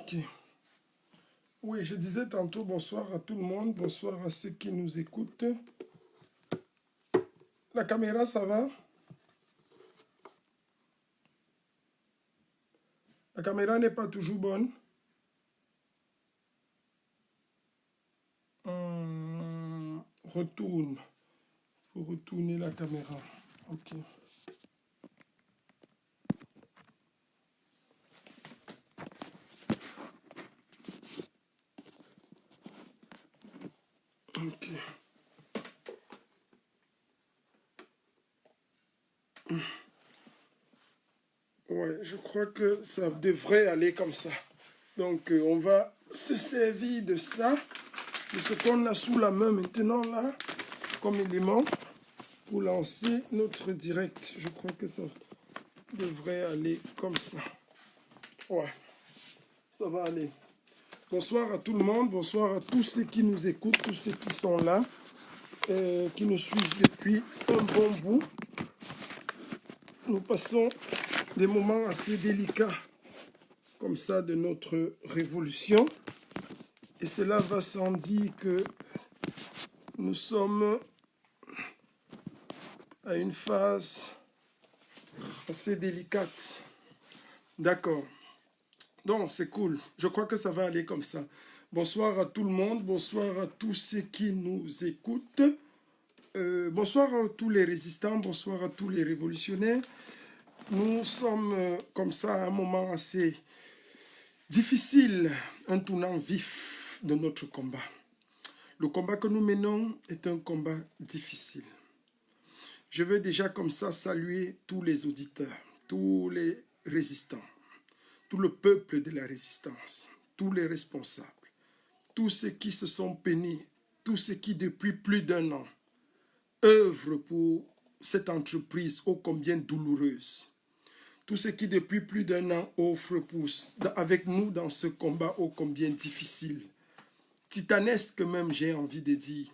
Ok. Oui, je disais tantôt bonsoir à tout le monde, bonsoir à ceux qui nous écoutent. La caméra, ça va? La caméra n'est pas toujours bonne. Retourne. Il faut retourner la caméra. Ok. Ok. Ouais, je crois que ça devrait aller comme ça. Donc, on va se servir de ça, de ce qu'on a sous la main maintenant là, comme élément, pour lancer notre direct. Je crois que ça devrait aller comme ça. Ouais, ça va aller. Bonsoir à tout le monde, bonsoir à tous ceux qui nous écoutent, tous ceux qui sont là, qui nous suivent depuis un bon bout. Nous passons des moments assez délicats comme ça de notre révolution. Et cela va sans dire que nous sommes à une phase assez délicate. D'accord. Donc, c'est cool. Je crois que ça va aller comme ça. Bonsoir à tout le monde. Bonsoir à tous ceux qui nous écoutent. Bonsoir à tous les résistants. Bonsoir à tous les révolutionnaires. Nous sommes comme ça à un moment assez difficile, un tournant vif de notre combat. Le combat que nous menons est un combat difficile. Je veux déjà comme ça saluer tous les auditeurs, tous les résistants, tout le peuple de la résistance, tous les responsables, tous ceux qui se sont peignés, tous ceux qui depuis plus d'1 an œuvrent pour cette entreprise ô combien douloureuse, tous ceux qui depuis plus d'1 an offrent avec nous dans ce combat ô combien difficile, titanesque même j'ai envie de dire.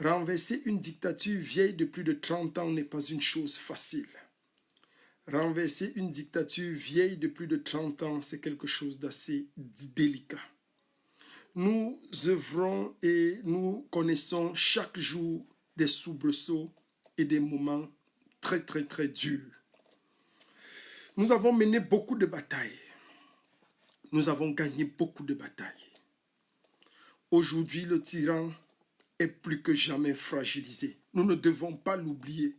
Renverser une dictature vieille de plus de 30 ans n'est pas une chose facile. Renverser une dictature vieille de plus de 30 ans, c'est quelque chose d'assez délicat. Nous œuvrons et nous connaissons chaque jour des soubresauts et des moments très très très durs. Nous avons mené beaucoup de batailles. Nous avons gagné beaucoup de batailles. Aujourd'hui, le tyran est plus que jamais fragilisé. Nous ne devons pas l'oublier.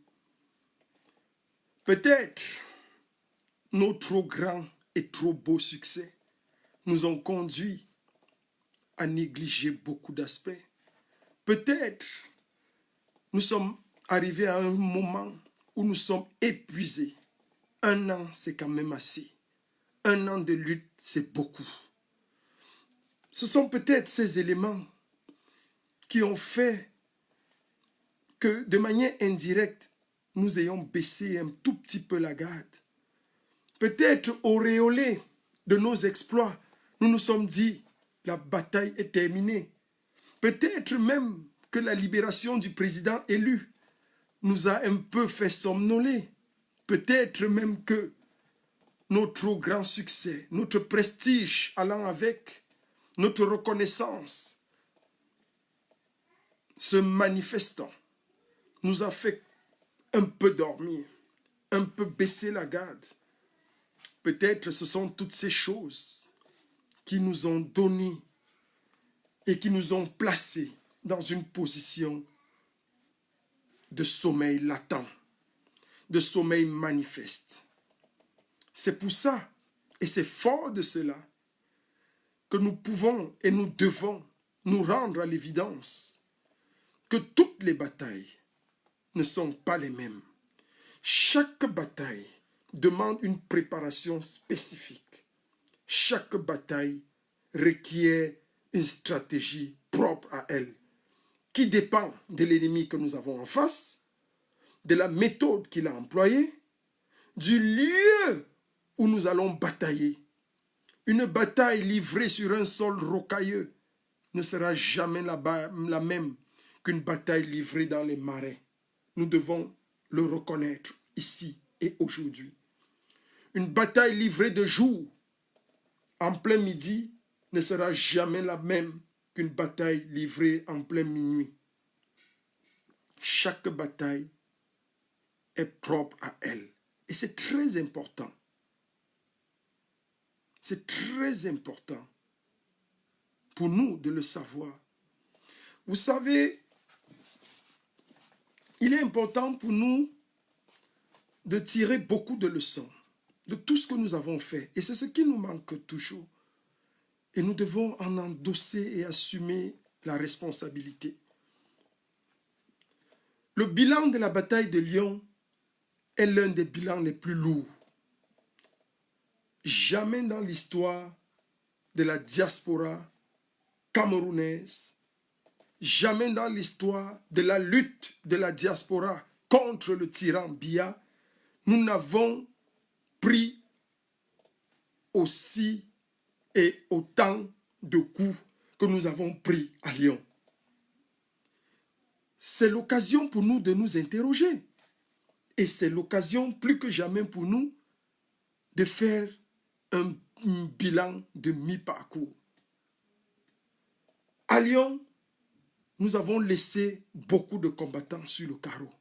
Peut-être nos trop grands et trop beaux succès nous ont conduits à négliger beaucoup d'aspects. Peut-être nous sommes arrivés à un moment où nous sommes épuisés. 1 an, c'est quand même assez. 1 an de lutte, c'est beaucoup. Ce sont peut-être ces éléments qui ont fait que, de manière indirecte, nous ayons baissé un tout petit peu la garde. Peut-être auréolés de nos exploits, nous nous sommes dit, la bataille est terminée. Peut-être même que la libération du président élu nous a un peu fait somnoler. Peut-être même que notre grand succès, notre prestige allant avec, notre reconnaissance se manifestant, nous a fait un peu dormir, un peu baisser la garde. Peut-être ce sont toutes ces choses qui nous ont donné et qui nous ont placés dans une position de sommeil latent, de sommeil manifeste. C'est pour ça, et c'est fort de cela, que nous pouvons et nous devons nous rendre à l'évidence que toutes les batailles ne sont pas les mêmes. Chaque bataille demande une préparation spécifique. Chaque bataille requiert une stratégie propre à elle, qui dépend de l'ennemi que nous avons en face, de la méthode qu'il a employée, du lieu où nous allons batailler. Une bataille livrée sur un sol rocailleux ne sera jamais la même qu'une bataille livrée dans les marais. Nous devons le reconnaître ici et aujourd'hui. Une bataille livrée de jour en plein midi ne sera jamais la même qu'une bataille livrée en plein minuit. Chaque bataille est propre à elle. Et c'est très important. C'est très important pour nous de le savoir. Vous savez, il est important pour nous de tirer beaucoup de leçons de tout ce que nous avons fait. Et c'est ce qui nous manque toujours. Et nous devons en endosser et assumer la responsabilité. Le bilan de la bataille de Lyon est l'un des bilans les plus lourds. Jamais dans l'histoire de la diaspora camerounaise, jamais dans l'histoire de la lutte de la diaspora contre le tyran Biya, nous n'avons pris aussi et autant de coups que nous avons pris à Lyon. C'est l'occasion pour nous de nous interroger. Et c'est l'occasion plus que jamais pour nous de faire un bilan de mi-parcours. À Lyon, nous avons laissé beaucoup de combattants sur le carreau.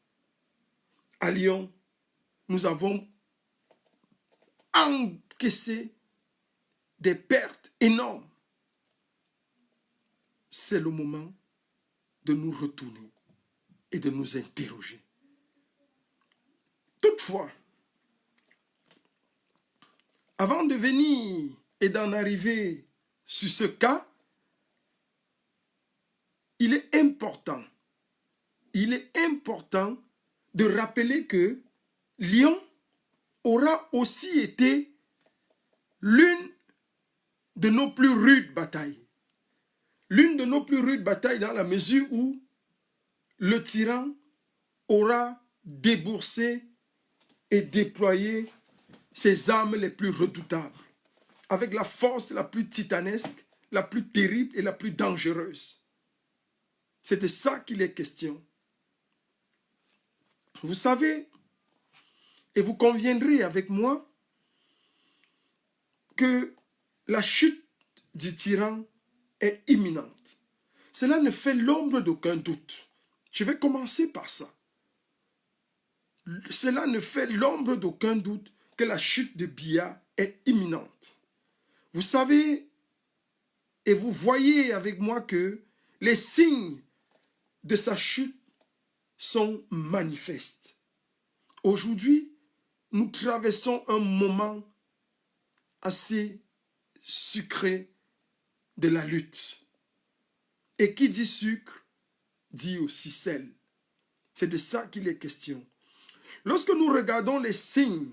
À Lyon, nous avons encaissé des pertes énormes. C'est le moment de nous retourner et de nous interroger. Toutefois, avant de venir et d'en arriver sur ce cas, il est important de rappeler que Lyon aura aussi été l'une de nos plus rudes batailles. L'une de nos plus rudes batailles dans la mesure où le tyran aura déboursé et déployé ses armes les plus redoutables, avec la force la plus titanesque, la plus terrible et la plus dangereuse. C'est de ça qu'il est question. Vous savez, et vous conviendrez avec moi, que la chute du tyran est imminente. Cela ne fait l'ombre d'aucun doute. Je vais commencer par ça. Cela ne fait l'ombre d'aucun doute que la chute de Biya est imminente. Vous savez, et vous voyez avec moi que les signes de sa chute sont manifestes. Aujourd'hui, nous traversons un moment assez sucré de la lutte. Et qui dit sucre, dit aussi sel. C'est de ça qu'il est question. Lorsque nous regardons les signes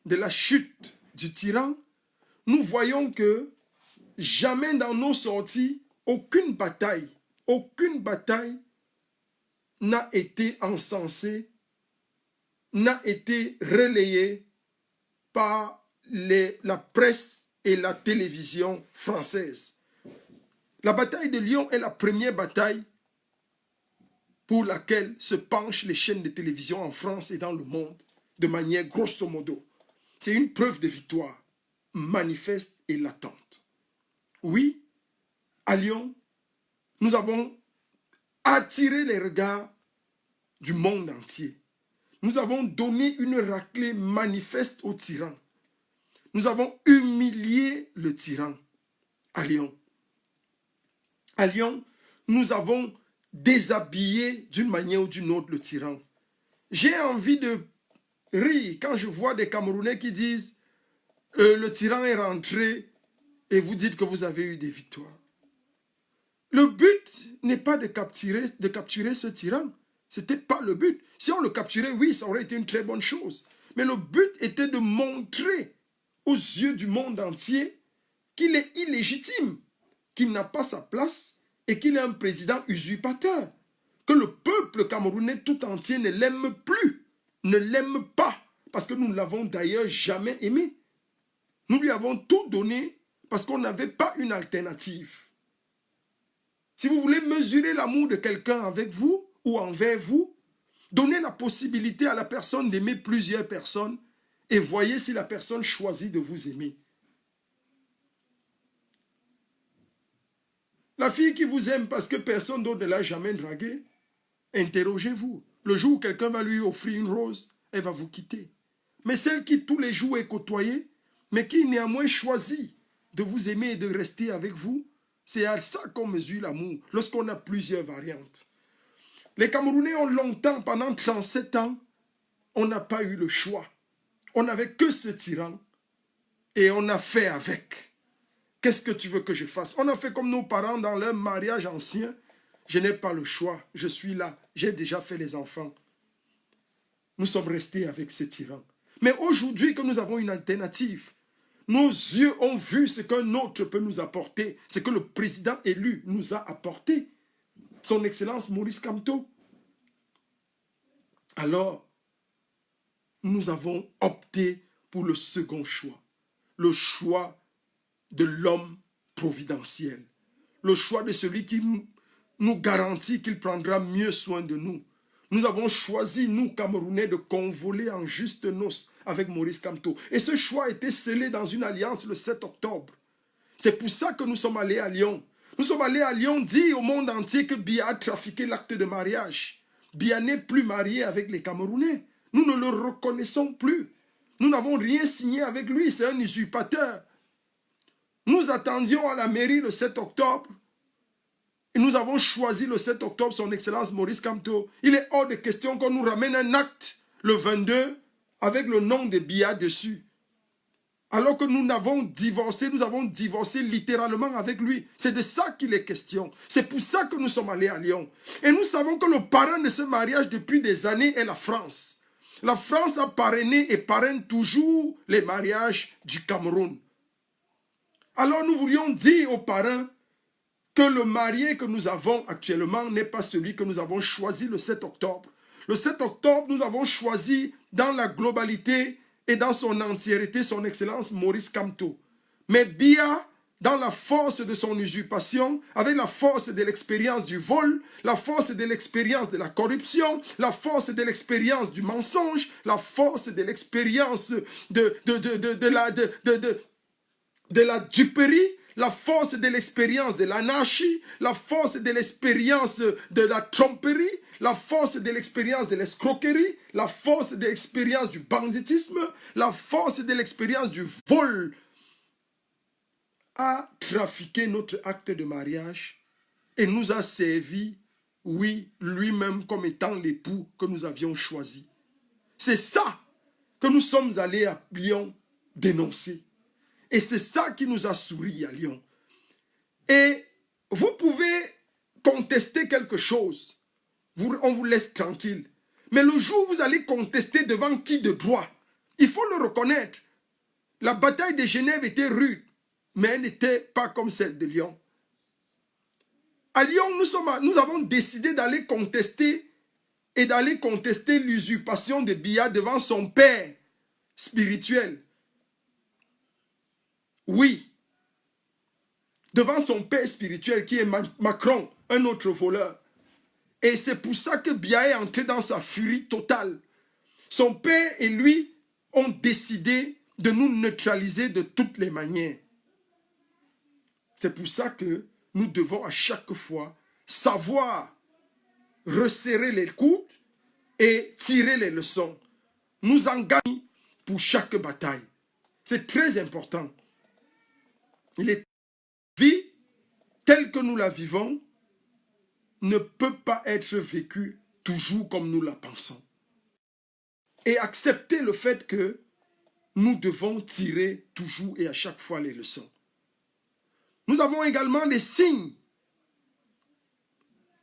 de la chute du tyran, nous voyons que jamais dans nos sorties, aucune bataille n'a été encensée, n'a été relayée par la presse et la télévision française. La bataille de Lyon est la première bataille pour laquelle se penchent les chaînes de télévision en France et dans le monde, de manière grosso modo. C'est une preuve de victoire manifeste et latente. Oui, à Lyon, nous avons attiré les regards du monde entier. Nous avons donné une raclée manifeste au tyran. Nous avons humilié le tyran à Lyon. À Lyon, nous avons déshabillé d'une manière ou d'une autre le tyran. J'ai envie de rire quand je vois des Camerounais qui disent le tyran est rentré et vous dites que vous avez eu des victoires. Le but n'est pas de capturer ce tyran. Ce n'était pas le but. Si on le capturait, oui, ça aurait été une très bonne chose. Mais le but était de montrer aux yeux du monde entier qu'il est illégitime, qu'il n'a pas sa place et qu'il est un président usurpateur. Que le peuple camerounais tout entier ne l'aime plus, ne l'aime pas, parce que nous ne l'avons d'ailleurs jamais aimé. Nous lui avons tout donné parce qu'on n'avait pas une alternative. Si vous voulez mesurer l'amour de quelqu'un avec vous ou envers vous, donnez la possibilité à la personne d'aimer plusieurs personnes et voyez si la personne choisit de vous aimer. La fille qui vous aime parce que personne d'autre ne l'a jamais draguée, interrogez-vous. Le jour où quelqu'un va lui offrir une rose, elle va vous quitter. Mais celle qui tous les jours est côtoyée, mais qui néanmoins choisit de vous aimer et de rester avec vous, c'est à ça qu'on mesure l'amour, lorsqu'on a plusieurs variantes. Les Camerounais ont longtemps, pendant 37 ans, on n'a pas eu le choix. On n'avait que ce tyran et on a fait avec. Qu'est-ce que tu veux que je fasse? On a fait comme nos parents dans leur mariage ancien. Je n'ai pas le choix, je suis là, j'ai déjà fait les enfants. Nous sommes restés avec ce tyran. Mais aujourd'hui que nous avons une alternative, nos yeux ont vu ce qu'un autre peut nous apporter, ce que le président élu nous a apporté. Son Excellence Maurice Kamto. Alors, nous avons opté pour le second choix. Le choix de l'homme providentiel. Le choix de celui qui nous garantit qu'il prendra mieux soin de nous. Nous avons choisi, nous, Camerounais, de convoler en juste noces avec Maurice Kamto. Et ce choix a été scellé dans une alliance le 7 octobre. C'est pour ça que nous sommes allés à Lyon. Nous sommes allés à Lyon dire au monde entier que Biya a trafiqué l'acte de mariage. Biya n'est plus marié avec les Camerounais. Nous ne le reconnaissons plus. Nous n'avons rien signé avec lui. C'est un usurpateur. Nous attendions à la mairie le 7 octobre. Et nous avons choisi le 7 octobre son Excellence Maurice Kamto. Il est hors de question qu'on nous ramène un acte le 22 avec le nom de Biya dessus. Alors que nous avons divorcé littéralement avec lui. C'est de ça qu'il est question. C'est pour ça que nous sommes allés à Lyon. Et nous savons que le parrain de ce mariage depuis des années est la France. La France a parrainé et parraine toujours les mariages du Cameroun. Alors nous voulions dire aux parrains que le marié que nous avons actuellement n'est pas celui que nous avons choisi le 7 octobre. Le 7 octobre, nous avons choisi dans la globalité et dans son entièreté son Excellence Maurice Kamto. Mais Biya, dans la force de son usurpation, avec la force de l'expérience du vol, la force de l'expérience de la corruption, la force de l'expérience du mensonge, la force de l'expérience de la duperie, la force de l'expérience de l'anarchie, la force de l'expérience de la tromperie, la force de l'expérience de l'escroquerie, la force de l'expérience du banditisme, la force de l'expérience du vol a trafiqué notre acte de mariage et nous a servi, oui, lui-même comme étant l'époux que nous avions choisi. C'est ça que nous sommes allés à Lyon dénoncer. Et c'est ça qui nous a souri à Lyon. Et vous pouvez contester quelque chose. On vous laisse tranquille. Mais le jour où vous allez contester devant qui de droit, il faut le reconnaître. La bataille de Genève était rude, mais elle n'était pas comme celle de Lyon. À Lyon, nous avons décidé d'aller contester l'usurpation de Biya devant son père spirituel. Oui, devant son père spirituel qui est Macron, un autre voleur. Et c'est pour ça que Biya est entré dans sa furie totale. Son père et lui ont décidé de nous neutraliser de toutes les manières. C'est pour ça que nous devons à chaque fois savoir resserrer les coudes et tirer les leçons. Nous engager pour chaque bataille. C'est très important. Il est vie telle que nous la vivons ne peut pas être vécue toujours comme nous la pensons. Et accepter le fait que nous devons tirer toujours et à chaque fois les leçons. Nous avons également des signes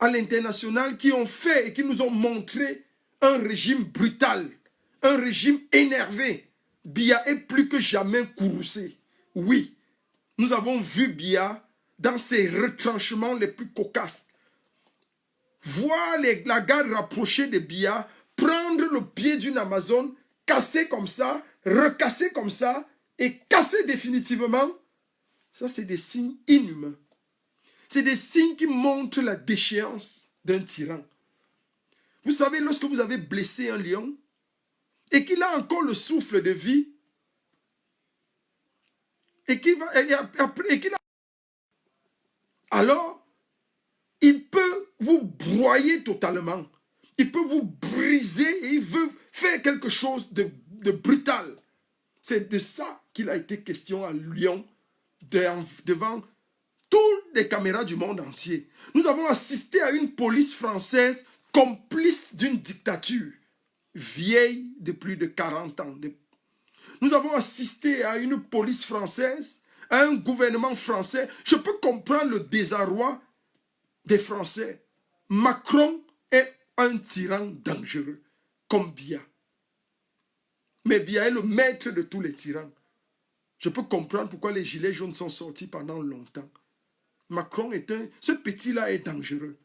à l'international qui ont fait et qui nous ont montré un régime brutal, un régime énervé. Biya est plus que jamais courroucé. Oui, nous avons vu Biya dans ses retranchements les plus cocasses. Voir la garde rapprochée de Biya, prendre le pied d'une Amazone, casser comme ça, recasser comme ça et casser définitivement, ça c'est des signes inhumains. C'est des signes qui montrent la déchéance d'un tyran. Vous savez, lorsque vous avez blessé un lion et qu'il a encore le souffle de vie et qu'il a... Alors, il peut vous broyer totalement. Il peut vous briser et il veut faire quelque chose de brutal. C'est de ça qu'il a été question à Lyon, devant toutes les caméras du monde entier. Nous avons assisté à une police française complice d'une dictature vieille de plus de 40 ans. Nous avons assisté à une police française, à un gouvernement français. Je peux comprendre le désarroi des Français. Macron est un tyran dangereux, comme Biya. Mais Biya est le maître de tous les tyrans. Je peux comprendre pourquoi les gilets jaunes sont sortis pendant longtemps. Macron ce petit-là est dangereux.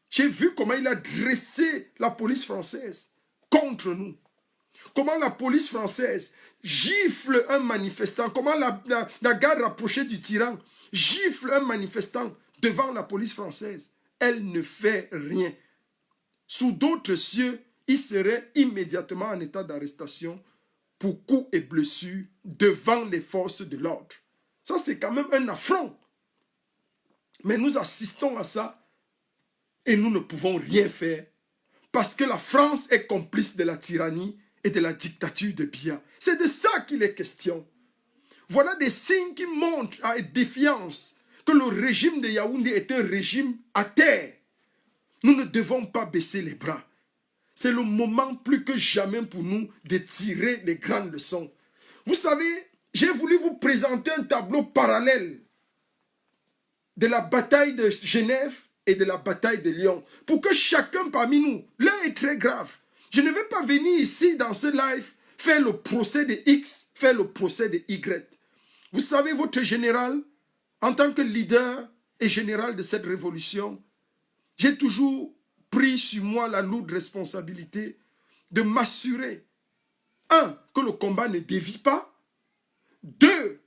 J'ai vu comment il a dressé la police française contre nous. Comment la police française gifle un manifestant. Comment la garde rapprochée du tyran gifle un manifestant devant la police française. Elle ne fait rien. Sous d'autres cieux, il serait immédiatement en état d'arrestation pour coups et blessures devant les forces de l'ordre. Ça, c'est quand même un affront. Mais nous assistons à ça et nous ne pouvons rien faire parce que la France est complice de la tyrannie et de la dictature de Biya. C'est de ça qu'il est question. Voilà des signes qui montrent à défiance que le régime de Yaoundé est un régime à terre. Nous ne devons pas baisser les bras. C'est le moment plus que jamais pour nous de tirer les grandes leçons. Vous savez, j'ai voulu vous présenter un tableau parallèle de la bataille de Genève et de la bataille de Lyon, pour que chacun parmi nous, l'un est très grave. Je ne vais pas venir ici dans ce live faire le procès de X, faire le procès de Y. Vous savez, votre général, en tant que leader et général de cette révolution, j'ai toujours pris sur moi la lourde responsabilité de m'assurer, 1, que le combat ne dévie pas, 2,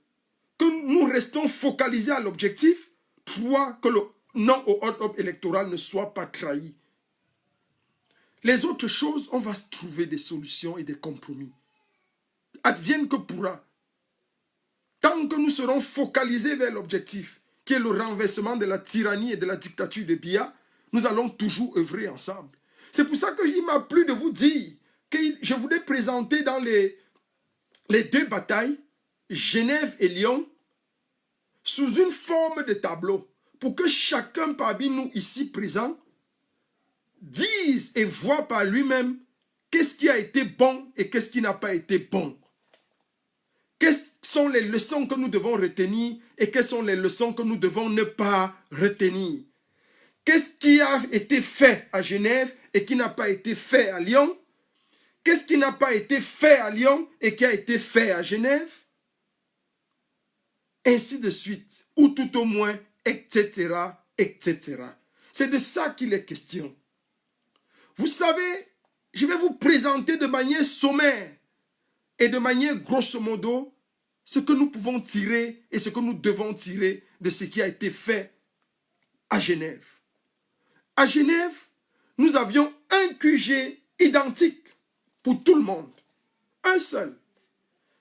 que nous restons focalisés à l'objectif, 3, que le non au hold-up électoral ne soit pas trahi. Les autres choses, on va trouver des solutions et des compromis. Advienne que pourra. Tant que nous serons focalisés vers l'objectif, qui est le renversement de la tyrannie et de la dictature de Biya, nous allons toujours œuvrer ensemble. C'est pour ça qu'il m'a plu de vous dire que je voulais présenter dans les deux batailles, Genève et Lyon, sous une forme de tableau, pour que chacun parmi nous ici présents dise et voit par lui-même qu'est-ce qui a été bon et qu'est-ce qui n'a pas été bon. Quelles sont les leçons que nous devons retenir et quelles sont les leçons que nous devons ne pas retenir. Qu'est-ce qui a été fait à Genève et qui n'a pas été fait à Lyon? Qu'est-ce qui n'a pas été fait à Lyon et qui a été fait à Genève? Ainsi de suite, ou tout au moins, etc., etc. C'est de ça qu'il est question. Vous savez, je vais vous présenter de manière sommaire et de manière grosso modo ce que nous pouvons tirer et ce que nous devons tirer de ce qui a été fait à Genève. À Genève, nous avions un QG identique pour tout le monde. Un seul.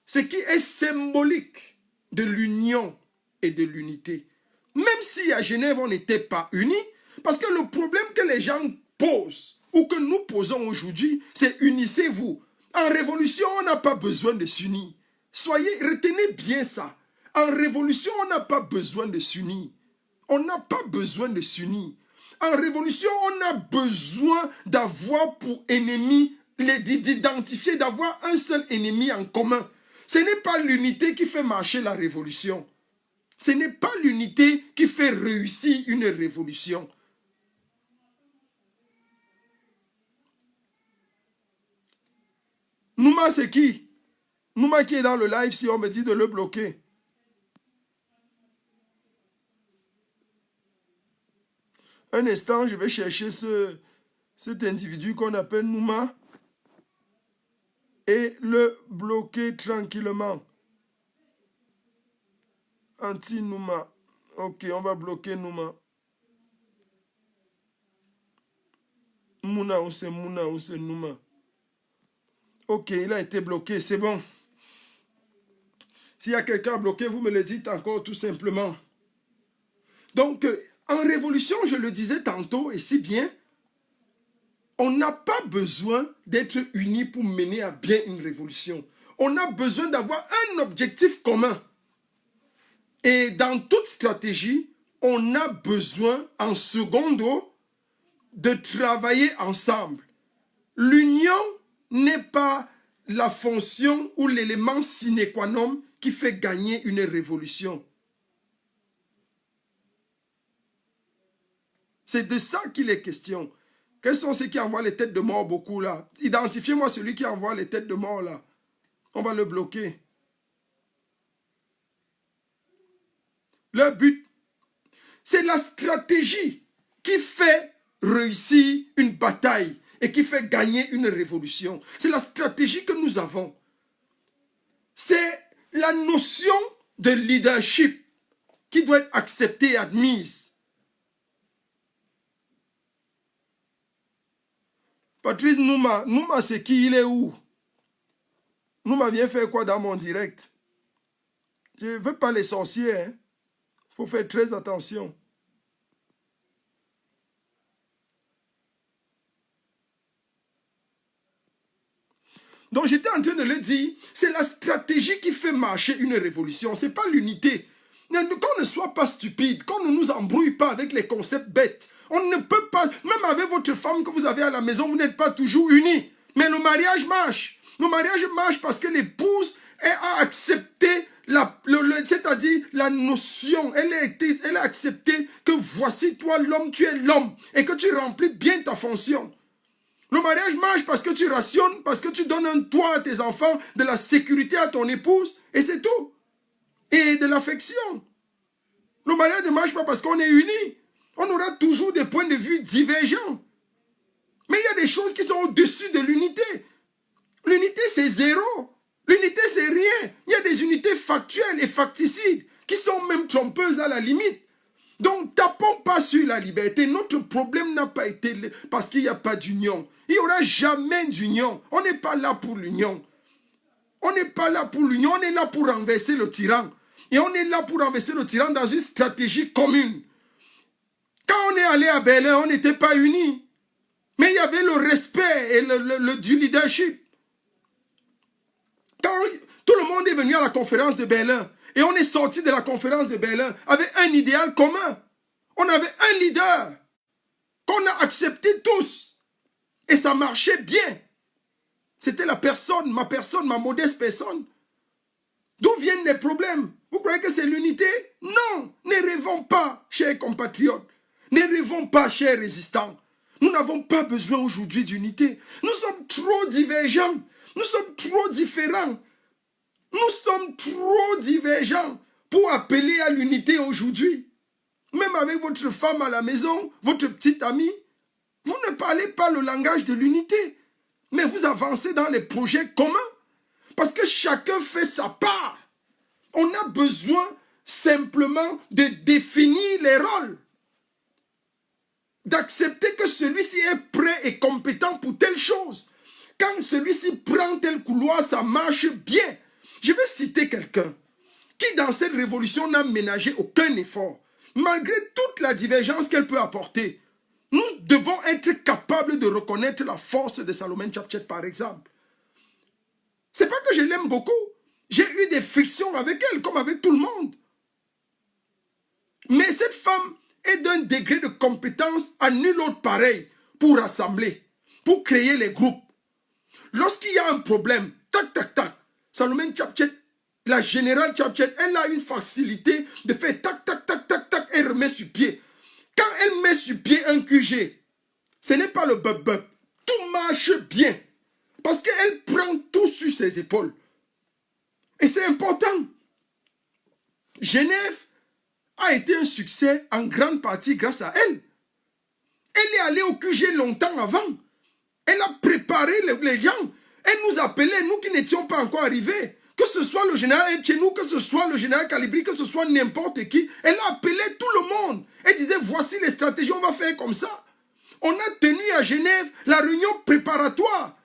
Ce qui est symbolique de l'union et de l'unité. Même si à Genève, on n'était pas unis, parce que le problème que les gens posent, ou que nous posons aujourd'hui, c'est unissez-vous. En révolution, on n'a pas besoin de s'unir. Retenez bien ça. En révolution, on n'a pas besoin de s'unir. On n'a pas besoin de s'unir. En révolution, on a besoin d'avoir pour ennemi, d'identifier, d'avoir un seul ennemi en commun. Ce n'est pas l'unité qui fait marcher la révolution. Ce n'est pas l'unité qui fait réussir une révolution. Nouma, c'est qui? Nouma qui est dans le live, si on me dit de le bloquer. Un instant, je vais chercher cet individu qu'on appelle Nouma et le bloquer tranquillement. Anti-Nouma. Ok, on va bloquer Nouma. Mouna ou c'est Nouma. Ok, il a été bloqué, c'est bon. S'il y a quelqu'un bloqué, vous me le dites encore tout simplement. Donc, En révolution, je le disais tantôt, et si bien, on n'a pas besoin d'être unis pour mener à bien une révolution. On a besoin d'avoir un objectif commun. Et dans toute stratégie, on a besoin, en secondo, de travailler ensemble. L'union n'est pas la fonction ou l'élément sine qua non qui fait gagner une révolution. C'est de ça qu'il est question. Quels sont ceux qui envoient les têtes de mort beaucoup là? Identifiez-moi celui qui envoie les têtes de mort là. On va le bloquer. Leur but, c'est la stratégie qui fait réussir une bataille et qui fait gagner une révolution. C'est la stratégie que nous avons. C'est la notion de leadership qui doit être acceptée et admise. Patrice Nouma, c'est qui? Il est où? Nouma vient faire quoi dans mon direct? Je ne veux pas les sorciers. Il faut faire très attention. Donc j'étais en train de le dire, c'est la stratégie qui fait marcher une révolution, ce n'est pas l'unité. Qu'on ne soit pas stupide, qu'on ne nous embrouille pas avec les concepts bêtes. On ne peut pas, même avec votre femme que vous avez à la maison, vous n'êtes pas toujours unis. Mais le mariage marche. Le mariage marche parce que l'épouse a accepté, c'est-à-dire la notion, elle a accepté que voici toi l'homme, tu es l'homme et que tu remplis bien ta fonction. Le mariage marche parce que tu rationnes, parce que tu donnes un toit à tes enfants, de la sécurité à ton épouse, et c'est tout. Et de l'affection. Le mariage ne marche pas parce qu'on est unis. On aura toujours des points de vue divergents. Mais il y a des choses qui sont au-dessus de l'unité. L'unité, c'est zéro. L'unité, c'est rien. Il y a des unités factuelles et facticides qui sont même trompeuses à la limite. Donc, tapons pas sur la liberté. Notre problème n'a pas été parce qu'il n'y a pas d'union. Il n'y aura jamais d'union. On n'est pas là pour l'union. On n'est pas là pour l'union. On est là pour renverser le tyran. Et on est là pour renverser le tyran dans une stratégie commune. Quand on est allé à Berlin, on n'était pas unis. Mais il y avait le respect et du leadership. Quand tout le monde est venu à la conférence de Berlin, et on est sorti de la conférence de Berlin avec un idéal commun. On avait un leader qu'on a accepté tous. Et ça marchait bien. C'était la personne, ma modeste personne. D'où viennent les problèmes? Vous croyez que c'est l'unité? Non, ne rêvons pas, chers compatriotes. Ne rêvons pas, chers résistants. Nous n'avons pas besoin aujourd'hui d'unité. Nous sommes trop divergents. Nous sommes trop différents. Nous sommes trop divergents pour appeler à l'unité aujourd'hui. Même avec votre femme à la maison, votre petite amie, vous ne parlez pas le langage de l'unité. Mais vous avancez dans les projets communs. Parce que chacun fait sa part. On a besoin simplement de définir les rôles. D'accepter que celui-ci est prêt et compétent pour telle chose. Quand celui-ci prend tel couloir, ça marche bien. Je vais citer quelqu'un qui, dans cette révolution, n'a ménagé aucun effort. Malgré toute la divergence qu'elle peut apporter, nous devons être capables de reconnaître la force de Salomon Tchapchet, par exemple. C'est pas que je l'aime beaucoup. J'ai eu des frictions avec elle, comme avec tout le monde. Mais cette femme est d'un degré de compétence à nul autre pareil pour rassembler, pour créer les groupes. Lorsqu'il y a un problème, tac, tac, tac, Salomon Tchapchet, la générale Tchapchet, elle a une facilité de faire tac, tac, tac, tac, tac, elle remet sur pied. Quand elle met sur pied un QG, ce n'est pas le bub-bub. Tout marche bien. Parce qu'elle prend tout sur ses épaules. Et c'est important. Genève a été un succès en grande partie grâce à elle. Elle est allée au QG longtemps avant. Elle a préparé les gens. Elle nous appelait, nous qui n'étions pas encore arrivés. Que ce soit le général Etchenou, que ce soit le général Calibri, que ce soit n'importe qui. Elle a appelé tout le monde. Elle disait, voici les stratégies, on va faire comme ça. On a tenu à Genève la réunion préparatoire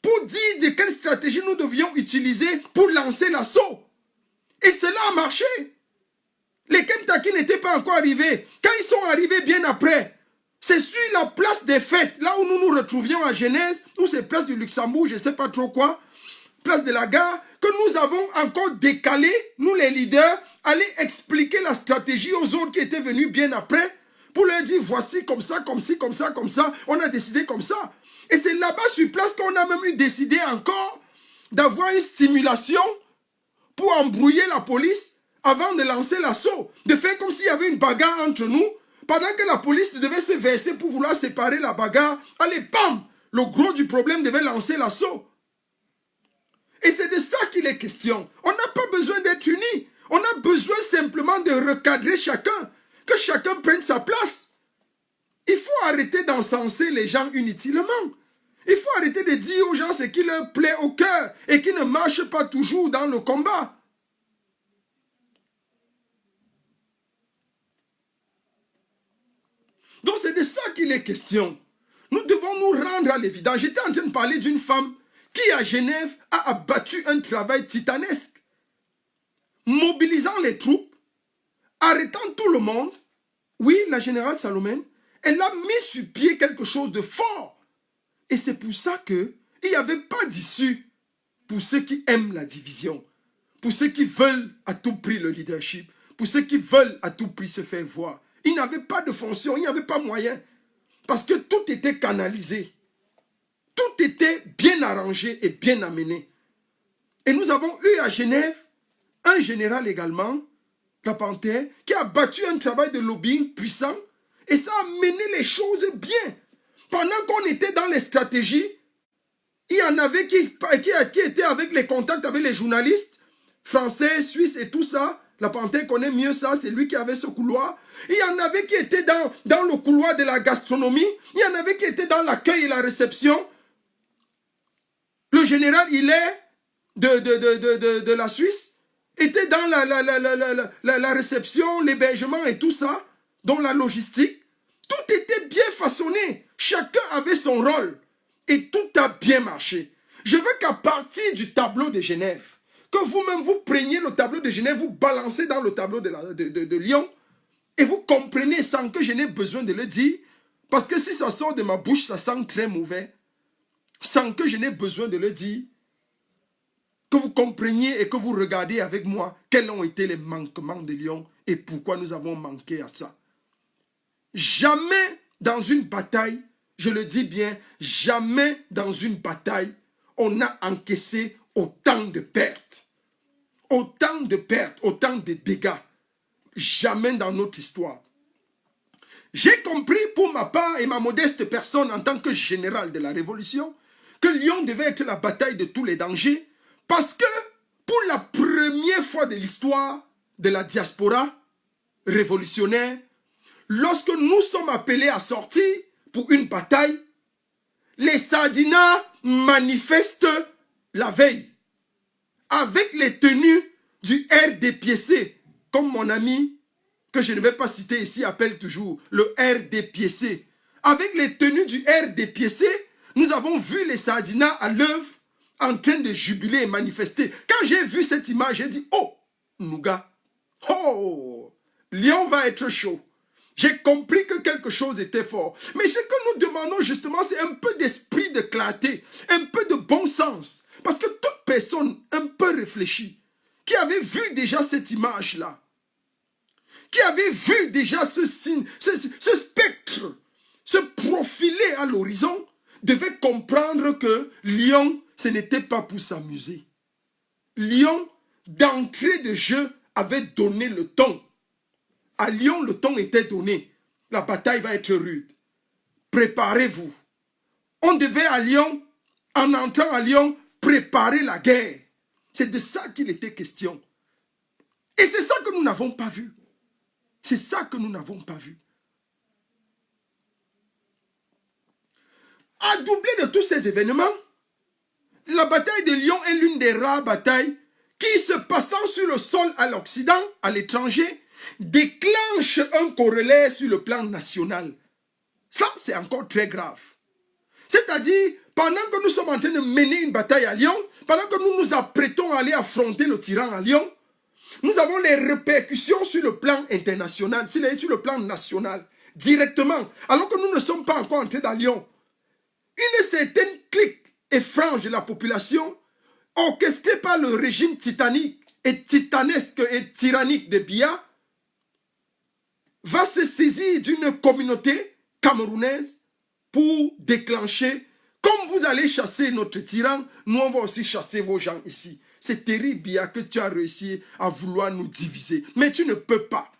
pour dire de quelle stratégie nous devions utiliser pour lancer l'assaut. Et cela a marché. Les Kemtaki n'étaient pas encore arrivés. Quand ils sont arrivés bien après, c'est sur la place des fêtes, là où nous nous retrouvions à Genèse, ou c'est place du Luxembourg, je ne sais pas trop quoi, place de la gare, que nous avons encore décalé, nous les leaders, aller expliquer la stratégie aux autres qui étaient venus bien après, pour leur dire, voici comme ça, comme ci, comme ça, comme ça, on a décidé comme ça. Et c'est là-bas sur place qu'on a même eu décidé encore d'avoir une stimulation pour embrouiller la police avant de lancer l'assaut. De faire comme s'il y avait une bagarre entre nous, pendant que la police devait se verser pour vouloir séparer la bagarre. Allez, bam! Le gros du problème devait lancer l'assaut. Et c'est de ça qu'il est question. On n'a pas besoin d'être unis. On a besoin simplement de recadrer chacun. Que chacun prenne sa place. Il faut arrêter d'encenser les gens inutilement. Il faut arrêter de dire aux gens ce qui leur plaît au cœur et qui ne marche pas toujours dans le combat. Donc c'est de ça qu'il est question. Nous devons nous rendre à l'évidence. J'étais en train de parler d'une femme qui à Genève a abattu un travail titanesque. Mobilisant les troupes, arrêtant tout le monde. Oui, la générale Salomène, elle a mis sur pied quelque chose de fort. Et c'est pour ça qu'il n'y avait pas d'issue pour ceux qui aiment la division, pour ceux qui veulent à tout prix le leadership, pour ceux qui veulent à tout prix se faire voir. Il n'y avait pas de fonction, il n'y avait pas moyen. Parce que tout était canalisé. Tout était bien arrangé et bien amené. Et nous avons eu à Genève un général également, la Panthère, qui a battu un travail de lobbying puissant. Et ça a mené les choses bien. Pendant qu'on était dans les stratégies, il y en avait qui étaient avec les contacts avec les journalistes, français, suisses et tout ça. La Panthère connaît mieux ça, c'est lui qui avait ce couloir. Il y en avait qui étaient dans le couloir de la gastronomie. Il y en avait qui étaient dans l'accueil et la réception. Le général Hilaire de la Suisse était dans la réception, l'hébergement et tout ça, dans la logistique. Tout était bien façonné. Chacun avait son rôle. Et tout a bien marché. Je veux qu'à partir du tableau de Genève, que vous-même vous preniez le tableau de Genève, vous balancez dans le tableau de Lyon, et vous comprenez sans que je n'ai besoin de le dire, parce que si ça sort de ma bouche, ça sent très mauvais, sans que je n'ai besoin de le dire, que vous compreniez et que vous regardiez avec moi quels ont été les manquements de Lyon et pourquoi nous avons manqué à ça. Jamais dans une bataille, je le dis bien, jamais dans une bataille, on a encaissé autant de pertes. Autant de pertes, autant de dégâts. Jamais dans notre histoire. J'ai compris pour ma part et ma modeste personne en tant que général de la Révolution que Lyon devait être la bataille de tous les dangers parce que pour la première fois de l'histoire de la diaspora révolutionnaire, lorsque nous sommes appelés à sortir pour une bataille, les Sardinats manifestent la veille avec les tenues du RDPC, comme mon ami, que je ne vais pas citer ici, appelle toujours le RDPC. Avec les tenues du RDPC, nous avons vu les Sardinats à l'œuvre en train de jubiler et manifester. Quand j'ai vu cette image, j'ai dit, oh, Nougat, oh, Lyon va être chaud. J'ai compris que quelque chose était fort. Mais ce que nous demandons justement, c'est un peu d'esprit de clarté, un peu de bon sens. Parce que toute personne un peu réfléchie, qui avait vu déjà cette image-là, qui avait vu déjà ce signe, ce spectre se profiler à l'horizon, devait comprendre que Lyon, ce n'était pas pour s'amuser. Lyon, d'entrée de jeu, avait donné le ton. À Lyon, le ton était donné. La bataille va être rude. Préparez-vous. On devait à Lyon, en entrant à Lyon, préparer la guerre. C'est de ça qu'il était question. Et c'est ça que nous n'avons pas vu. C'est ça que nous n'avons pas vu. À doubler de tous ces événements, la bataille de Lyon est l'une des rares batailles qui, se passant sur le sol à l'Occident, à l'étranger, déclenche un corollaire sur le plan national. Ça, c'est encore très grave. C'est-à-dire, pendant que nous sommes en train de mener une bataille à Lyon, pendant que nous nous apprêtons à aller affronter le tyran à Lyon, Nous avons les répercussions sur le plan international, sur le plan national, directement, alors que nous ne sommes pas encore entrés dans Lyon. Une certaine clique et frange de la population, orchestrée par le régime titanique et titanesque et tyrannique de Biya, va se saisir d'une communauté camerounaise pour déclencher, comme vous allez chasser notre tyran, nous on va aussi chasser vos gens ici. C'est terrible, Biya, que tu as réussi à vouloir nous diviser. Mais tu ne peux pas.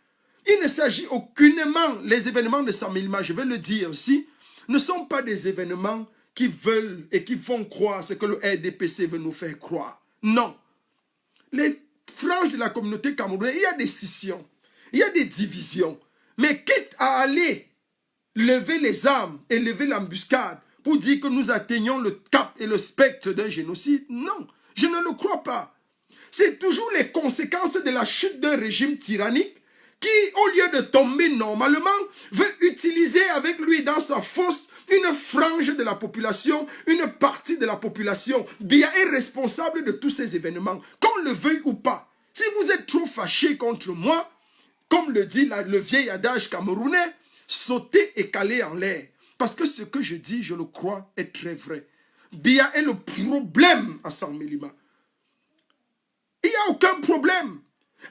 Il ne s'agit aucunement, les événements de Samilima, je vais le dire ici, ne sont pas des événements qui veulent et qui font croire ce que le RDPC veut nous faire croire. Non. Les franges de la communauté camerounaise, il y a des scissions, il y a des divisions. Mais quitte à aller lever les armes et lever l'embuscade pour dire que nous atteignons le cap et le spectre d'un génocide, non, je ne le crois pas. C'est toujours les conséquences de la chute d'un régime tyrannique qui, au lieu de tomber normalement, veut utiliser avec lui dans sa fosse une frange de la population, une partie de la population. Biya est responsable de tous ces événements, qu'on le veuille ou pas. Si vous êtes trop fâché contre moi, comme le dit le vieil adage camerounais, sautez et calez en l'air. Parce que ce que je dis, je le crois, est très vrai. Biya est le problème à Samilima. Il n'y a aucun problème.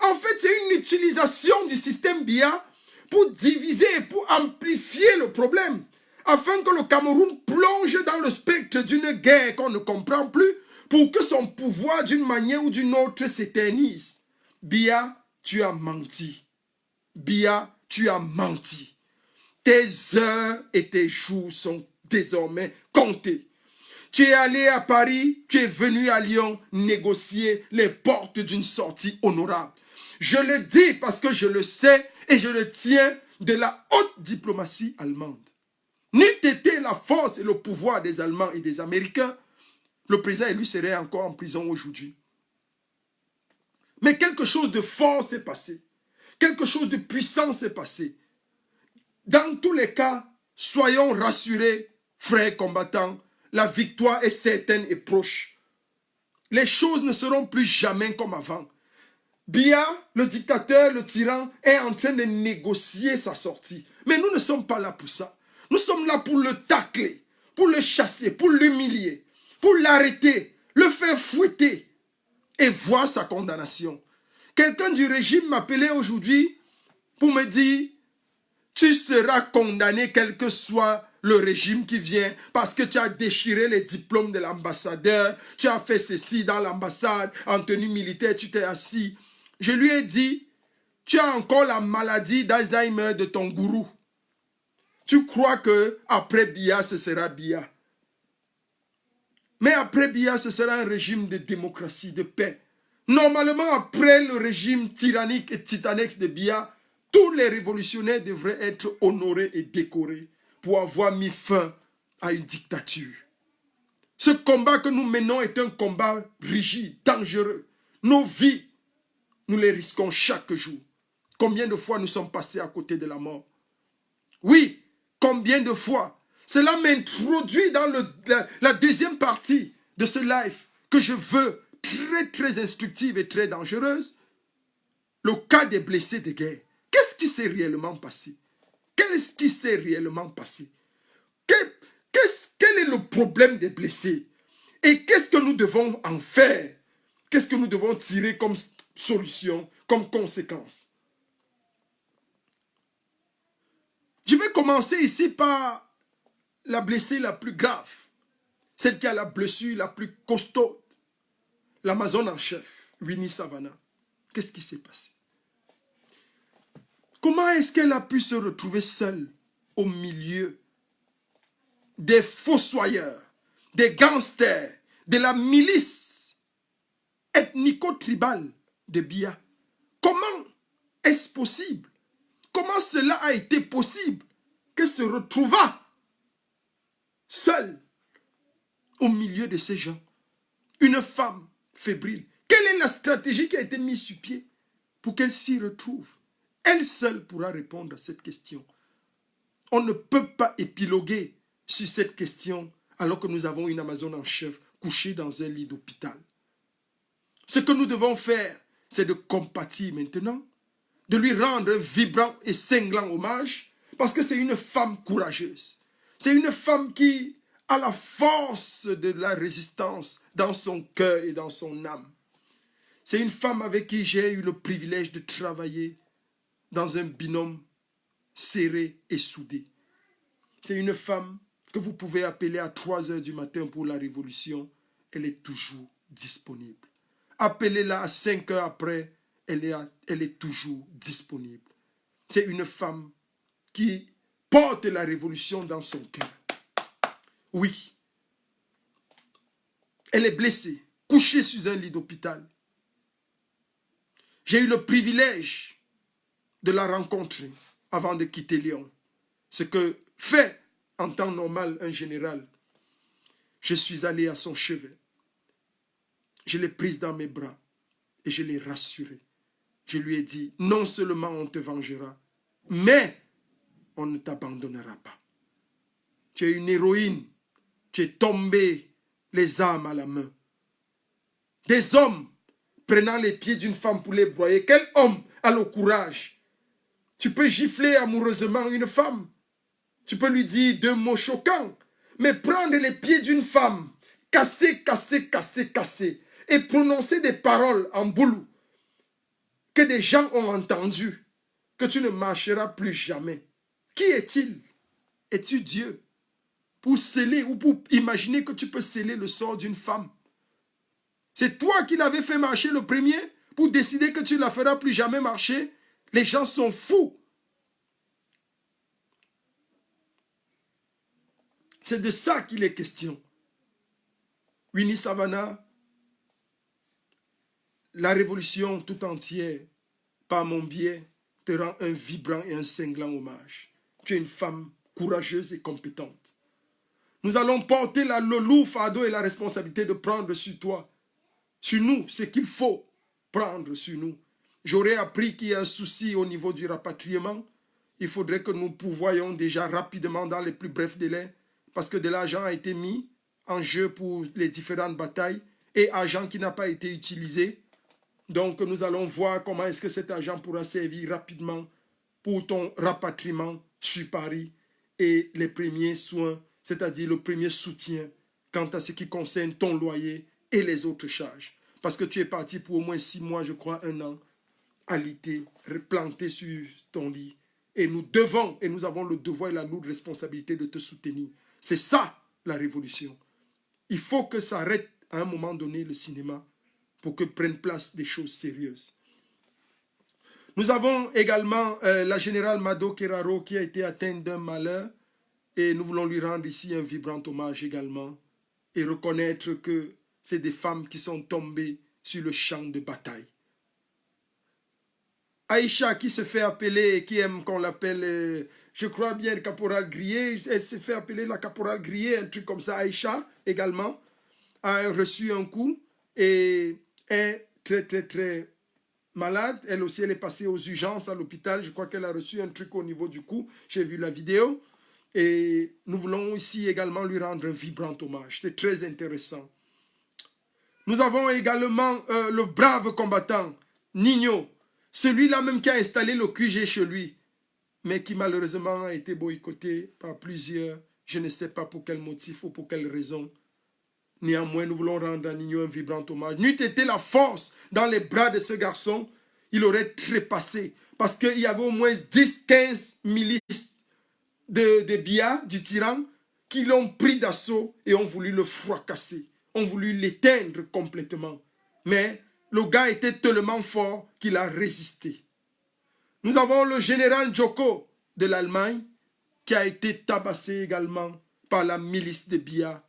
En fait, c'est une utilisation du système Biya pour diviser, pour amplifier le problème, afin que le Cameroun plonge dans le spectre d'une guerre qu'on ne comprend plus, pour que son pouvoir, d'une manière ou d'une autre, s'éternise. Biya, tu as menti. Biya, tu as menti. Tes heures et tes jours sont désormais comptés. Tu es allé à Paris, tu es venu à Lyon négocier les portes d'une sortie honorable. Je le dis parce que je le sais et je le tiens de la haute diplomatie allemande. N'eût été la force et le pouvoir des Allemands et des Américains, le président élu serait encore en prison aujourd'hui. Mais quelque chose de fort s'est passé. Quelque chose de puissant s'est passé. Dans tous les cas, soyons rassurés, frères combattants, la victoire est certaine et proche. Les choses ne seront plus jamais comme avant. Biya, le dictateur, le tyran, est en train de négocier sa sortie. Mais nous ne sommes pas là pour ça. Nous sommes là pour le tacler, pour le chasser, pour l'humilier, pour l'arrêter, le faire fouetter et voir sa condamnation. Quelqu'un du régime m'appelait aujourd'hui pour me dire: tu seras condamné quel que soit le régime qui vient parce que tu as déchiré les diplômes de l'ambassadeur, tu as fait ceci dans l'ambassade, en tenue militaire, tu t'es assis. Je lui ai dit: tu as encore la maladie d'Alzheimer de ton gourou. Tu crois que après Biya, ce sera Biya. Mais après Biya, ce sera un régime de démocratie, de paix. Normalement, après le régime tyrannique et titanesque de Biya, tous les révolutionnaires devraient être honorés et décorés pour avoir mis fin à une dictature. Ce combat que nous menons est un combat rigide, dangereux. Nos vies, nous les risquons chaque jour. Combien de fois nous sommes passés à côté de la mort? Oui, combien de fois? Cela m'introduit dans la deuxième partie de ce live que je veux, très très instructive et très dangereuse. Le cas des blessés de guerre. Qu'est-ce qui s'est réellement passé? Qu'est-ce qui s'est réellement passé? Quel est le problème des blessés? Et qu'est-ce que nous devons en faire? Qu'est-ce que nous devons tirer comme solution, comme conséquence? Je vais commencer ici par la blessée la plus grave. Celle qui a la blessure la plus costaud. L'Amazone en chef, Winnie Savannah. Qu'est-ce qui s'est passé? Comment est-ce qu'elle a pu se retrouver seule au milieu des fossoyeurs, des gangsters, de la milice ethnico-tribale de Biya? Comment est-ce possible? Comment cela a été possible qu'elle se retrouva seule au milieu de ces gens? Une femme fébrile. Quelle est la stratégie qui a été mise sur pied pour qu'elle s'y retrouve? Elle seule pourra répondre à cette question. On ne peut pas épiloguer sur cette question alors que nous avons une Amazone en chef couchée dans un lit d'hôpital. Ce que nous devons faire, c'est de compatir maintenant, de lui rendre un vibrant et cinglant hommage, parce que c'est une femme courageuse. C'est une femme qui a la force de la résistance dans son cœur et dans son âme. C'est une femme avec qui j'ai eu le privilège de travailler dans un binôme serré et soudé. C'est une femme que vous pouvez appeler à 3 heures du matin pour la révolution. Elle est toujours disponible. Appelez-la à 5 heures après, elle est toujours disponible. C'est une femme qui porte la révolution dans son cœur. Oui. Elle est blessée, couchée sur un lit d'hôpital. J'ai eu le privilège de la rencontrer avant de quitter Lyon. Ce que fait en temps normal un général. Je suis allé à son chevet. Je l'ai prise dans mes bras et je l'ai rassurée. Je lui ai dit, non seulement on te vengera, mais on ne t'abandonnera pas. Tu es une héroïne. Tu es tombée les armes à la main. Des hommes prenant les pieds d'une femme pour les broyer. Quel homme a le courage? Tu peux gifler amoureusement une femme. Tu peux lui dire 2 mots choquants. Mais prendre les pieds d'une femme, casser, et prononcer des paroles en boulou que des gens ont entendu, que tu ne marcheras plus jamais. Qui est-il? Es-tu Dieu? Pour sceller ou pour imaginer que tu peux sceller le sort d'une femme. C'est toi qui l'avais fait marcher le premier pour décider que tu ne la feras plus jamais marcher. Les gens sont fous. C'est de ça qu'il est question. Winnie Savannah, la révolution tout entière, par mon biais, te rend un vibrant et un cinglant hommage. Tu es une femme courageuse et compétente. Nous allons porter le lourd fardeau et la responsabilité de prendre sur toi, sur nous, ce qu'il faut prendre sur nous. J'aurais appris qu'il y a un souci au niveau du rapatriement. Il faudrait que nous pourvoyions déjà rapidement dans les plus brefs délais, parce que de l'argent a été mis en jeu pour les différentes batailles et argent qui n'a pas été utilisé. Donc nous allons voir comment est-ce que cet argent pourra servir rapidement pour ton rapatriement sur Paris et les premiers soins, c'est-à-dire le premier soutien quant à ce qui concerne ton loyer et les autres charges. Parce que tu es parti pour au moins 6 mois, je crois 1 an, alité, replanté sur ton lit. Et nous devons, et nous avons le devoir et la lourde responsabilité de te soutenir. C'est ça la révolution. Il faut que ça arrête à un moment donné le cinéma pour que prennent place des choses sérieuses. Nous avons également la générale Mado Keraro qui a été atteinte d'un malheur et nous voulons lui rendre ici un vibrant hommage également et reconnaître que c'est des femmes qui sont tombées sur le champ de bataille. Aïcha qui se fait appeler, qui aime qu'on l'appelle, je crois bien, le caporal grillé, elle se fait appeler la caporal grillé, un truc comme ça. Aïcha également a reçu un coup et est très malade. Elle aussi, elle est passée aux urgences à l'hôpital. Je crois qu'elle a reçu un truc au niveau du cou. J'ai vu la vidéo. Et nous voulons ici également lui rendre un vibrant hommage. C'est très intéressant. Nous avons également le brave combattant, Nino. Celui-là même qui a installé le QG chez lui, mais qui malheureusement a été boycotté par plusieurs, je ne sais pas pour quel motif ou pour quelle raison. Néanmoins, nous voulons rendre à Nino un vibrant hommage. N'eût été la force dans les bras de ce garçon, il aurait trépassé. Parce qu'il y avait au moins 10-15 milices de Biya, du tyran, qui l'ont pris d'assaut et ont voulu le fracasser. Ont voulu l'éteindre complètement. Mais le gars était tellement fort qu'il a résisté. Nous avons le général Joko de l'Allemagne qui a été tabassé également par la milice de Biya.